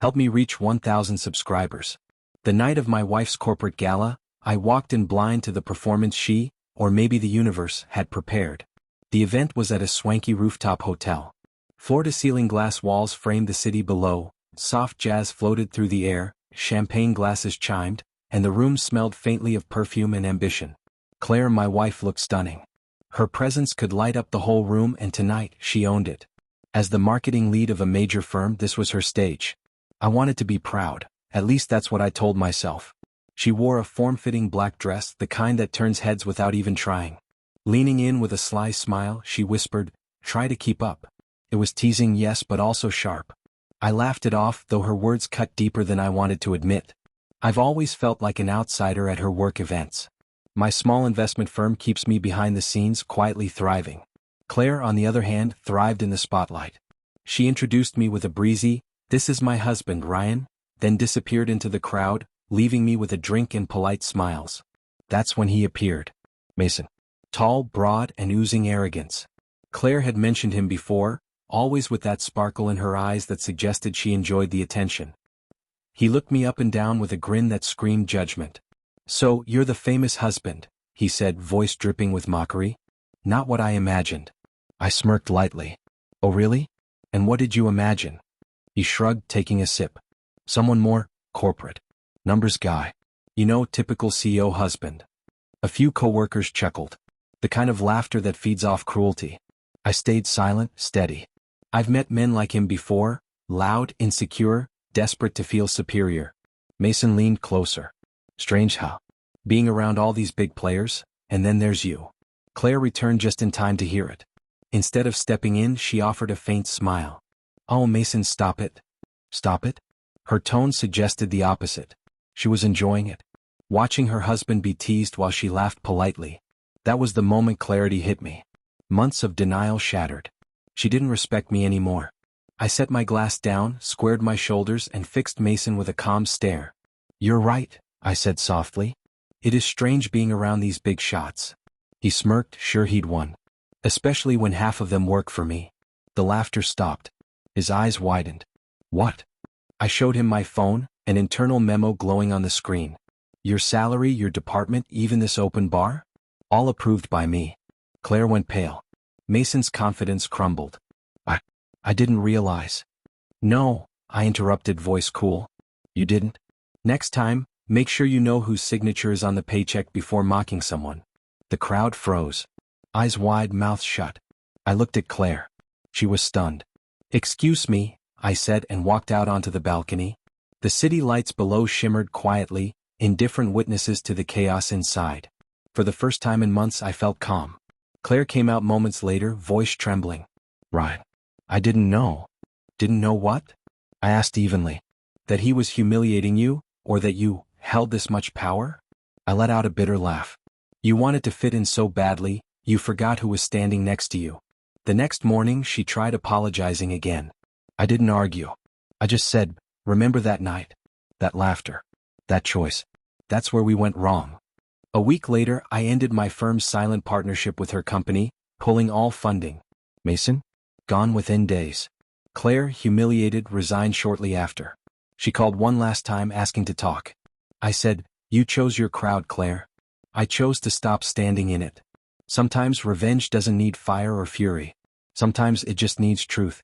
Help me reach 1,000 subscribers. The night of my wife's corporate gala, I walked in blind to the performance she, or maybe the universe, had prepared. The event was at a swanky rooftop hotel. Floor-to-ceiling glass walls framed the city below, soft jazz floated through the air, champagne glasses chimed, and the room smelled faintly of perfume and ambition. Claire, my wife, looked stunning. Her presence could light up the whole room, and tonight, she owned it. As the marketing lead of a major firm, this was her stage. I wanted to be proud, at least that's what I told myself. She wore a form-fitting black dress, the kind that turns heads without even trying. Leaning in with a sly smile, she whispered, "Try to keep up." It was teasing, yes, but also sharp. I laughed it off, though her words cut deeper than I wanted to admit. I've always felt like an outsider at her work events. My small investment firm keeps me behind the scenes, quietly thriving. Claire, on the other hand, thrived in the spotlight. She introduced me with a breezy, "This is my husband, Ryan," then disappeared into the crowd, leaving me with a drink and polite smiles. That's when he appeared. Mason. Tall, broad, and oozing arrogance. Claire had mentioned him before, always with that sparkle in her eyes that suggested she enjoyed the attention. He looked me up and down with a grin that screamed judgment. "So, you're the famous husband," he said, voice dripping with mockery. "Not what I imagined." I smirked lightly. "Oh really? And what did you imagine?" He shrugged, taking a sip. "Someone more corporate. Numbers guy. You know, typical CEO husband." A few coworkers chuckled. The kind of laughter that feeds off cruelty. I stayed silent, steady. I've met men like him before, loud, insecure, desperate to feel superior. Mason leaned closer. "Strange how? Being around all these big players, and then there's you." Claire returned just in time to hear it. Instead of stepping in, she offered a faint smile. "Oh, Mason, stop it." "Stop it?" Her tone suggested the opposite. She was enjoying it. Watching her husband be teased while she laughed politely. That was the moment clarity hit me. Months of denial shattered. She didn't respect me anymore. I set my glass down, squared my shoulders, and fixed Mason with a calm stare. "You're right," I said softly. "It is strange being around these big shots." He smirked, sure he'd won. "Especially when half of them work for me." The laughter stopped. His eyes widened. "What?" I showed him my phone, an internal memo glowing on the screen. "Your salary, your department, even this open bar? All approved by me." Claire went pale. Mason's confidence crumbled. I didn't realize." "No," I interrupted, voice cool. "You didn't? Next time, make sure you know whose signature is on the paycheck before mocking someone." The crowd froze. Eyes wide, mouth shut. I looked at Claire. She was stunned. "Excuse me," I said, and walked out onto the balcony. The city lights below shimmered quietly, indifferent witnesses to the chaos inside. For the first time in months I felt calm. Claire came out moments later, voice trembling. "Right. I didn't know." "Didn't know what?" I asked evenly. "That he was humiliating you, or that you held this much power?" I let out a bitter laugh. "You wanted to fit in so badly, you forgot who was standing next to you." The next morning she tried apologizing again. I didn't argue. I just said, "Remember that night? That laughter? That choice? That's where we went wrong." A week later I ended my firm's silent partnership with her company, pulling all funding. Mason? Gone within days. Claire, humiliated, resigned shortly after. She called one last time asking to talk. I said, "You chose your crowd, Claire. I chose to stop standing in it." Sometimes revenge doesn't need fire or fury. Sometimes it just needs truth.